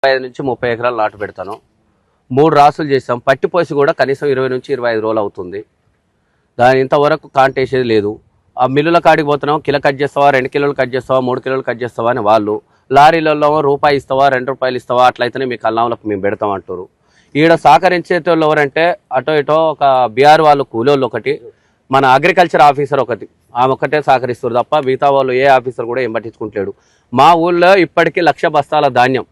25 నుంచి 30 ఎకరాలు నాటు పెడతాను. 3 రాసులు చేసాం. పట్టిపోసి కూడా కనీసం 20 నుంచి 25 రోజులు అవుతుంది. దాని ఇంతవరకు కాంటేసేది లేదు. ఆ మిల్లుల కాడికి పోతున్నాం, కిలో కట్ చేస్తావా, 2 కిలోలు కట్ చేస్తావా, 3 కిలోలు కట్ చేస్తావా అని వాళ్ళు, లారీలలో రూపాయి ఇస్తావా, 2 రూపాయలు ఇస్తావా, అట్లయితేనే మీ కల్లాంలకు మేము పెడతాం అంటారు. ఈడ సహకరించేటోళ్ళు ఎవరంటే అటో ఇటో ఒక బీఆర్ వాళ్ళు కూలోళ్ళు ఒకటి, మన అగ్రికల్చర్ ఆఫీసర్ ఒకటి, ఆమె ఒక్కటే సహకరిస్తారు తప్ప మిగతా వాళ్ళు ఏ ఆఫీసర్ కూడా ఏం పట్టించుకుంటలేడు. మా ఊళ్ళో ఇప్పటికీ 1,00,000 బస్తాల ధాన్యం,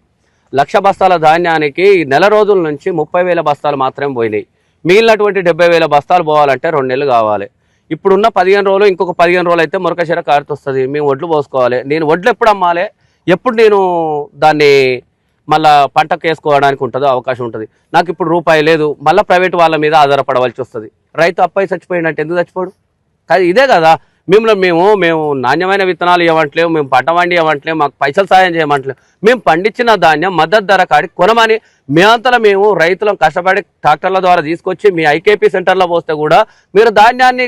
1,00,000 బస్తాల ధాన్యానికి నెల రోజుల నుంచి 30,000 బస్తాలు మాత్రమే పోయినాయి. మిగిలినటువంటి 70,000 బస్తాలు పోవాలంటే 2 నెలలు కావాలి. ఇప్పుడున్న 15 రోజులు ఇంకొక 15 రోజులు అయితే మురకశిర కారుతొస్తుంది. మేము వడ్లు పోసుకోవాలి. నేను వడ్లు ఎప్పుడు అమ్మాలి, ఎప్పుడు నేను దాన్ని మళ్ళీ పంటకు వేసుకోవడానికి ఉంటుందో అవకాశం ఉంటుంది. నాకు ఇప్పుడు రూపాయి లేదు, మళ్ళీ ప్రైవేట్ వాళ్ళ మీద ఆధారపడవలసి వస్తుంది. రైతు అప్పై చచ్చిపోయినట్టు ఎందుకు చచ్చిపోడు? కానీ ఇదే కదా మేము నాణ్యమైన విత్తనాలు ఇవ్వట్లేము, మేము పంట వండి ఇవ్వట్లేము, మాకు పైసలు సాయం చేయమంటలేము. మేము పండించిన ధాన్యం మద్దతు ధర కాడికి కొనమని మేమంతలో మేము రైతులం కష్టపడి ట్రాక్టర్ల ద్వారా తీసుకొచ్చి మీ ఐకేపీ సెంటర్లో పోస్తే కూడా మీరు ధాన్యాన్ని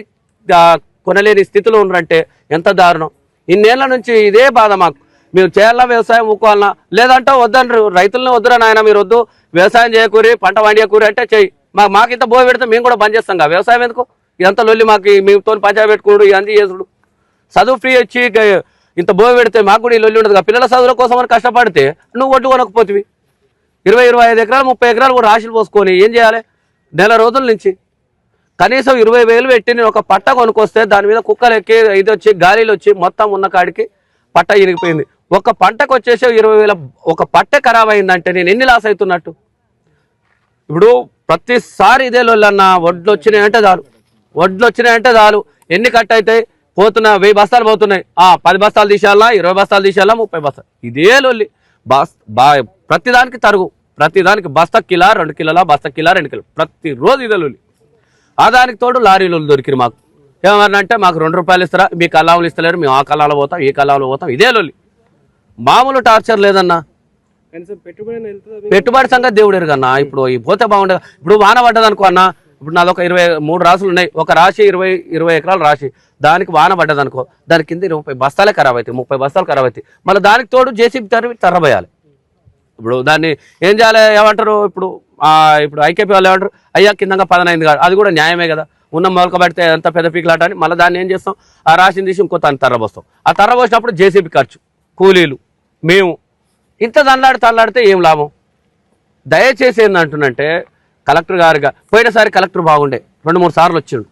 కొనలేని స్థితిలో ఉన్నారంటే ఎంత దారుణం. ఇన్నేళ్ల నుంచి ఇదే బాధ మాకు. మేము చేయాలా వ్యవసాయం ఊకోవాలన్నా, లేదంటే వద్దంటారు రైతులను, వద్దురా నాయన మీరు వద్దు వ్యవసాయం చేయకూరి పంట వండియకూరి అంటే చెయ్యి, మాకు ఇంత బోయ పెడితే మేము కూడా బంద్ చేస్తాం. వ్యవసాయం ఎందుకు ఇదంతా లొల్లి, మాకు మీతో పంచాయతీ పెట్టుకున్నాడు ఇవన్నీ చేసుడు. చదువు ఫ్రీ వచ్చి ఇంత బోయ పెడితే మాకు కూడా ఈ లొల్లి ఉండదు. పిల్లల చదువుల కోసం అని కష్టపడితే నువ్వు ఒడ్డు కొనకపోతివి. 20-25 ఎకరాలు 30 ఎకరాలు కూడా రాశులు పోసుకొని ఏం చేయాలి? నెల రోజుల నుంచి కనీసం 20,000 పెట్టి నేను ఒక పట్ట కొనుక్కొస్తే దాని మీద కుక్కలు ఎక్కి ఇది వచ్చి గాలిలో వచ్చి మొత్తం ఉన్న కాడికి పట్ట ఇరిగిపోయింది. ఒక పంటకు వచ్చేసి 20,000 ఒక పట్ట ఖరాబ్ అయిందంటే నేను ఎన్ని లాస్ అవుతున్నట్టు. ఇప్పుడు ప్రతిసారి ఇదే లొల్లన్న, వడ్లు వచ్చినాయంటే చాలు ఎన్ని కట్ అవుతాయి, పోతున్నా 1000 బస్తాలు పోతున్నాయి, 10 బస్తాలు తీసేయాలా, 20 బస్తాలు తీసేయాలా, 30 బస్తాలు, ఇదే లొల్లి. ప్రతిదానికి తరుగు, ప్రతిదానికి బస్తా కిలా 2 కిలోల, బస్తా కిలా 2 కిలో, ప్రతిరోజు ఇదే లొల్లి. దానికి తోడు లారీలు దొరికిరు మాకు. ఏమన్నంటే మాకు 2 రూపాయలు ఇస్తారా, మీ కల్లాములు ఇస్తలేరు, మేము ఆ కల్లాలో పోతాం, ఈ కల్లాలో పోతాం, ఇదే లొల్లి. మామూలు టార్చర్ లేదన్నా. పెట్టుబడి సంగతి దేవుడు ఎరుగన్నా. ఇప్పుడు పోతే బాగుండదు. ఇప్పుడు వాన పడ్డదనుకో అన్న, ఇప్పుడు నాదొక 23 రాసులు ఉన్నాయి, ఒక రాశి 20 ఎకరాలు రాశి, దానికి వాన పడ్డదనుకో దాని కింద 20 బస్తాలే ఖరాబ్ అవుతాయి, 30 బస్తాలు ఖరాబ్ అవుతాయి. మళ్ళీ దానికి తోడు జేసీబీ తర్రబోయాలి. ఇప్పుడు దాన్ని ఏం చేయాలి ఏమంటారు, ఇప్పుడు ఐకేపీ వాళ్ళు ఏమంటారు, అయ్యా కిందంగా 10 కాదు, అది కూడా న్యాయమే కదా. ఉన్న మొలక పడితే ఎంత పెద్ద పీకులాట అని మళ్ళీ దాన్ని ఏం చేస్తాం, ఆ రాశిని తీసి ఇంకో దాన్ని తర్రబోస్తాం. ఆ తర్రబోసినప్పుడు జేసీబీ ఖర్చు, కూలీలు, మేము ఇంత తల్లాడితే ఏం లాభం? దయచేసి ఏందంటున్నంటే కలెక్టర్ గారుగా పోయినసారి కలెక్టర్ బాగుండే, 2-3 సార్లు వచ్చిండు,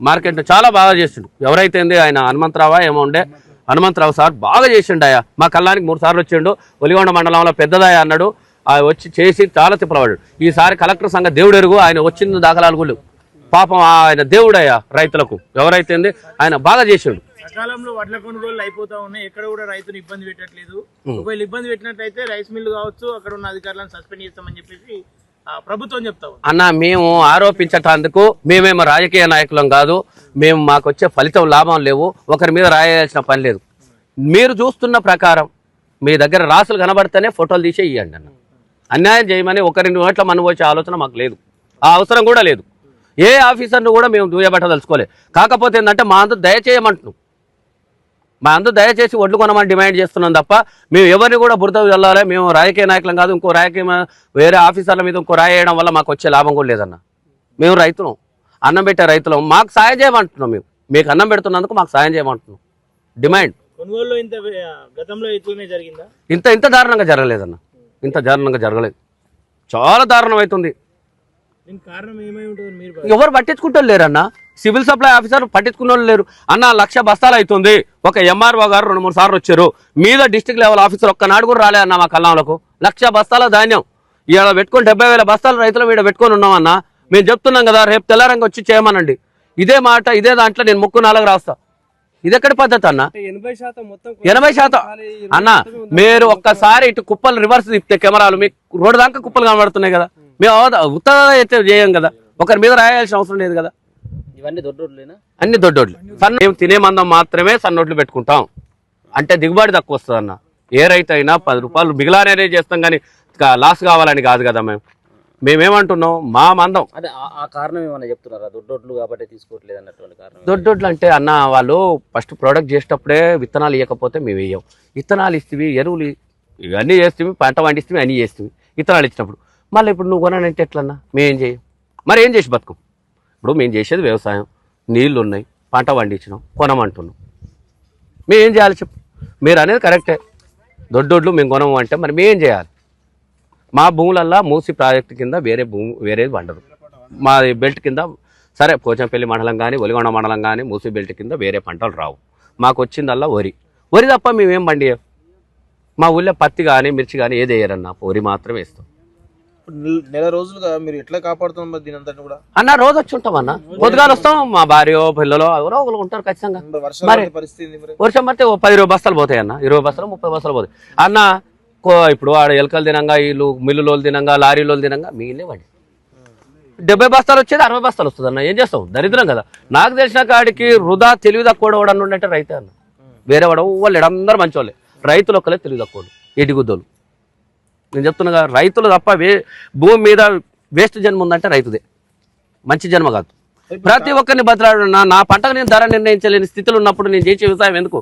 మార్కెట్లో చాలా బాగా చేసిండు. ఎవరైతే ఆయన హనుమంతరావా ఏమో ఉండే, హనుమంతరావు సార్ బాగా చేసిండు. అయ్యా మా కళ్ళానికి 3 సార్లు వచ్చిండు. ఒలిగొండ మండలంలో పెద్దదయ్య అన్నాడు, వచ్చి చేసి చాలా తిప్పలవాడు. ఈసారి కలెక్టర్ సంఘ దేవుడు ఎరుగు, ఆయన వచ్చిన దాఖలాలు కూడా పాపం ఆయన దేవుడయ్యా రైతులకు. ఎవరైతే ఆయన బాగా చేసిండు. సకాలంలో వడ్ల కొనుగోలు అయిపోతా ఉన్నాయి, ఎక్కడ కూడా రైతును ఇబ్బంది పెట్టట్లేదు. ఒకవేళ ఇబ్బంది పెట్టినట్టయితే రైస్ మిల్లు కావచ్చు, అక్కడ ఉన్న అధికారులను సస్పెండ్ చేస్తామని చెప్పేసి ప్రభుత్వం చెప్తాం. అన్న మేము ఆరోపించటానికి మేమేమో రాజకీయ నాయకులం కాదు, మాకు వచ్చే ఫలితం లాభం లేవు, ఒకరి మీద రాయాల్సిన పని లేదు. మీరు చూస్తున్న ప్రకారం మీ దగ్గర రాసులు కనబడితేనే ఫోటోలు తీసే ఇవ్వండి అన్న. అన్యాయం చేయమని ఒకరి నోట్ల మనం వచ్చే ఆలోచన మాకు లేదు, ఆ అవసరం కూడా లేదు. ఏ ఆఫీసర్ను కూడా మేము దూయబట్టదలుచుకోలేదు. కాకపోతే ఏంటంటే మా అందరూ దయచేయమంటున్నాం, దయచేసి వడ్లు కొనమని డిమాండ్ చేస్తున్నాం తప్ప మేము ఎవరిని కూడా బురద వెళ్ళాలి, మేము రాజకీయ నాయకులం కాదు, ఇంకో రాజకీయ వేరే ఆఫీసర్ల మీద ఇంకో రాయి వేయడం వల్ల మాకు వచ్చే లాభం కూడా లేదన్న. మేము రైతులం, అన్నం పెట్టే రైతులం, మాకు సాయం చేయమంటున్నాం. మీకు అన్నం పెడుతున్నందుకు మాకు సాయం చేయమంటున్నాం. డిమాండ్ కొనుగోలు గతంలో జరిగిందా? ఇంత దారుణంగా జరగలేదన్న, ఇంత దారుణంగా జరగలేదు, చాలా దారుణం అవుతుంది. ఎవరు పట్టించుకుంటారు లేరన్న, సివిల్ సప్లై ఆఫీసర్ పట్టించుకున్న లేరు అన్న. 1,00,000 బస్తాలు అవుతుంది, ఒక ఎంఆర్ఓ గారు 2-3 సార్లు వచ్చారు, మీద డిస్ట్రిక్ట్ లెవెల్ ఆఫీసర్ ఒక్కనాడు కూడా రాలే అన్న. మా కల్లాంలకు 1,00,000 బస్తాల ధాన్యం ఇలా పెట్టుకొని 70,000 బస్తాలు రైతులు మీద పెట్టుకొని ఉన్నామన్నా. మేము చెప్తున్నాం కదా, రేపు తెల్లారంగా వచ్చి చేయమనండి. ఇదే మాట, ఇదే దాంట్లో నేను 3-4 రాస్తా. ఇది ఎక్కడి పద్ధతి అన్న? 80% అన్న. మీరు ఒక్కసారి ఇటు కుప్పలు రివర్స్ తిప్పితే కెమెరాలు మీకు రోడ్డు దాకా కుప్పలు కనబడుతున్నాయి కదా. మేము ఉత్తగా అయితే చేయం కదా, ఒకరి మీద రాయాల్సిన అవసరం లేదు కదా. ఇవన్నీ దొడ్డోడ్లేనా? అన్ని దొడ్డోడ్లు. మేము తినే మందం మాత్రమే సన్నోట్లు పెట్టుకుంటాం, అంటే దిగుబడి తక్కువ వస్తుంది అన్న. ఏ రైతు అయినా 10 రూపాయలు మిగిలానే చేస్తాం, కానీ లాస్ కావాలని కాదు కదా. మేమేమంటున్నాం, మా మందం. అదే ఆ కారణం ఏమన్నా చెప్తున్నారా? దొడ్డోడ్లు కాబట్టి తీసుకోవట్లేదు అన్నటువంటి కారణం. దొడ్డోడ్లు అంటే అన్న, వాళ్ళు ఫస్ట్ ప్రోడక్ట్ చేసేటప్పుడే విత్తనాలు ఇవ్వకపోతే మేము వేయం. విత్తనాలు ఇస్తే ఎరువులు ఇవన్నీ చేస్తుంది, పంట పండిస్తుంది, అన్నీ చేస్తుంది, ఇతరాలు ఇచ్చినప్పుడు మళ్ళీ ఇప్పుడు నువ్వు కొనానంటే ఎట్లన్నా మేమేం చేయం? మరి ఏం చేసి బతుకు? ఇప్పుడు మేము చేసేది వ్యవసాయం, నీళ్ళు ఉన్నాయి, పంట పండించినాం, కొనమంటున్నాం, మేమేం చేయాలి చెప్పు? మీరు అనేది కరెక్టే, దొడ్డొడ్లు మేము కొనము అంటే మరి మేమేం చేయాలి? మా భూములల్లో మూసి ప్రాజెక్టు కింద వేరేది పండదు. మా బెల్ట్ కింద సరే పోచంపల్లి మండలం కానీ ఒలిగొండ మండలం కానీ మూసి బెల్ట్ కింద వేరే పంటలు రావు. మాకు వచ్చిందల్లా వరి తప్ప మేమేం పండియం. మా ఊళ్ళో పత్తి కానీ మిర్చి కానీ ఏది వేయరన్నా, వరి మాత్రమే వేస్తాం. నెల రోజులుగా మీరు ఎట్లా కాపాడుతున్నారు మరి దీని అంతా కూడా? అన్న రోజు వచ్చి ఉంటాం అన్న, పొద్దుగాల వస్తాం, మా భార్య పిల్లలు ఎవరో ఒకరు ఉంటారు ఖచ్చితంగా. మరి వర్షం పడితే 10-20 బస్తాలు పోతాయి అన్న, 20 బస్తాలు 30 బస్తాలు పోతాయి అన్న. ఇప్పుడు వాడు ఎలకలు తినంగా, వీళ్ళు మిల్లులో తినంగా, లారీలో తినంగా మిగిలిన వాడి 70 బస్తాలు వచ్చేది 60 బస్తాలు వస్తుంది అన్న. ఏం చేస్తావు? దరిద్రం కదా. నాకు తెలిసిన కాడికి వృధా తెలివి తక్కువ వాడు అంటే రైతే అన్న. వేరే వాడు వాళ్ళు అందరూ మంచోళ్ళే, రైతులు ఒక్కలే తెలివి తక్కువ ఎడిగుద్దోలు. నేను చెప్తున్నా కదా, రైతులు తప్ప భూమి మీద వేస్ట్ జన్మ ఉందంటే రైతుదే, మంచి జన్మ కాదు. ప్రతి ఒక్కరిని బతలాడు. నా పంటకు నేను ధర నిర్ణయించలేని స్థితిలో ఉన్నప్పుడు నేను చేసే వ్యవసాయం ఎందుకు?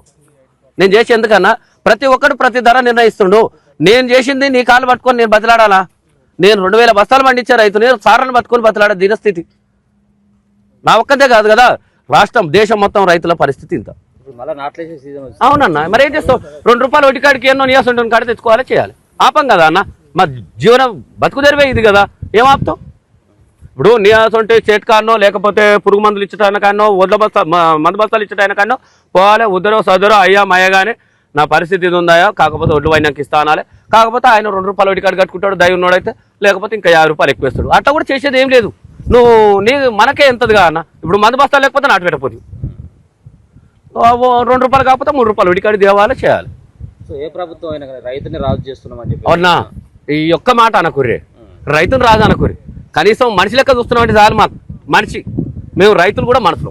నేను చేసి ఎందుకన్నా? ప్రతి ఒక్కరు ప్రతి ధర నిర్ణయిస్తుండు. నేను చేసింది నీ కాలు పట్టుకొని నేను బతలాడాలా? నేను 2000 బస్తాలు పండించే రైతు, నేను సారాన్ని పట్టుకొని బతలాడే దీనస్థితి నా ఒక్కదే కాదు కదా, రాష్ట్రం దేశం మొత్తం రైతుల పరిస్థితి ఇంత. అవునన్నా, మరి ఏం చేస్తావు? 2 రూపాయలు ఒటికాడికి ఎన్నో నియాసం కాడి తెచ్చుకోవాలి, చేయాలి. ఆపం కదా అన్న, మా జీవనం బతుకు తెరివే ఇది కదా, ఏం ఆపుతావు? ఇప్పుడు నియాసంటే చేట్కానో లేకపోతే పురుగు మందులు ఇచ్చటానికనో వడ్ల బస్తా మందు బస్తాలు ఇచ్చటానికనో పోవాలి. ఉద్దరో సదరో అయ్యా మయ్యగానే నా పరిస్థితి ఇది ఉందాయో, కాకపోతే ఒడ్లు వైనాకి ఇస్తా అనాలి. కాకపోతే ఆయన 2 రూపాయలు ఒటికాడు కట్టుకుంటాడు దయ ఉన్నోడైతే, లేకపోతే ఇంకా 50 రూపాయలు ఎక్కువ ఇస్తాడు. అట్లా కూడా చేసేది ఏం లేదు. మనకే ఎంతదిగా అన్న. ఇప్పుడు మందు బస్తాలు లేకపోతే నాటు పెట్టపోతుంది, 2 రూపాయలు కాకపోతే 3 రూపాయలు ఒటికాడు దేవాలి, చేయాలి. ఏ ప్రభుత్వం అయినా రైతుని రాజు చేస్తున్నామని చెప్పి అవునా? ఈ ఒక్క మాట అనకుర్రే, రైతును రాజు అనకుర్రి. కనీసం మనిషి లెక్క చూస్తున్నామంటే చాలు మాకు. మనిషి మేము రైతులు కూడా మనుషులు.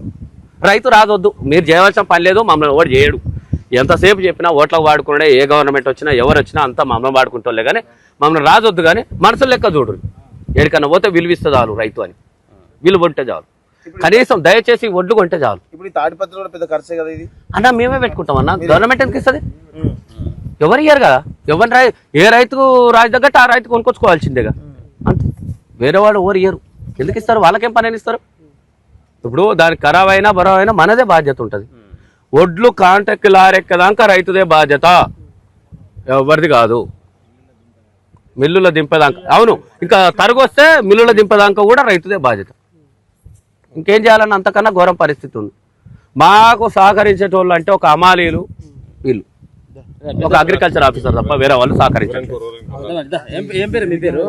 రైతు రాదొద్దు, మీరు చేయవలసిన పని లేదు, మమ్మల్ని ఓటు చేయడు. ఎంతసేపు చెప్పినా ఓట్లకు వాడుకున్నాడే, ఏ గవర్నమెంట్ వచ్చినా ఎవరు వచ్చినా అంతా మమ్మల్ని వాడుకుంటోళ్ళే కానీ మమ్మల్ని రాజొద్దు. కానీ మనుషులు లెక్క చూడరు. ఎక్కడికన్నా పోతే విలువిస్తే చాలు రైతు అని, విలువ ఉంటే చాలు. కనీసం దయచేసి ఒడ్లు కొంటే చాలు. ఇప్పుడు తాడిపత్రి కూడా పెద్ద ఖర్చే కదా ఇది. అన్న మేమే పెట్టుకుంటాం అన్న, గవర్నమెంట్ ఎందుకు ఇస్తుంది? ఎవరు ఇయ్యారు కదా. ఏ రైతుకు రాజు తగ్గట్టు ఆ రైతు కొనుక్కొచ్చుకోవాల్సిందేగా, అంతే. వేరే వాళ్ళు ఎవరు ఇయ్యరు, ఎందుకు ఇస్తారు? వాళ్ళకేం పని అని ఇస్తారు? ఇప్పుడు దానికి ఖరాబ్ అయినా బరాబ్ అయినా మనదే బాధ్యత ఉంటుంది. ఒడ్లు కాంటాక్ట్ లారెక్కదాకా రైతుదే బాధ్యత, ఎవరిది కాదు. మిల్లులో దింపేదాకా అవును, ఇంకా తరుగొస్తే మిల్లులో దింపేదాకా కూడా రైతుదే బాధ్యత. ఇంకేం చేయాలన్న, అంతకన్నా ఘోరం పరిస్థితి ఉంది. మాకు సహకరించేటోళ్ళు అంటే ఒక అమాలీలు, వీళ్ళు ఒక అగ్రికల్చర్ ఆఫీసర్ తప్ప వేరే వాళ్ళు సహకరించారు. ఏం పేరు మీ పేరు?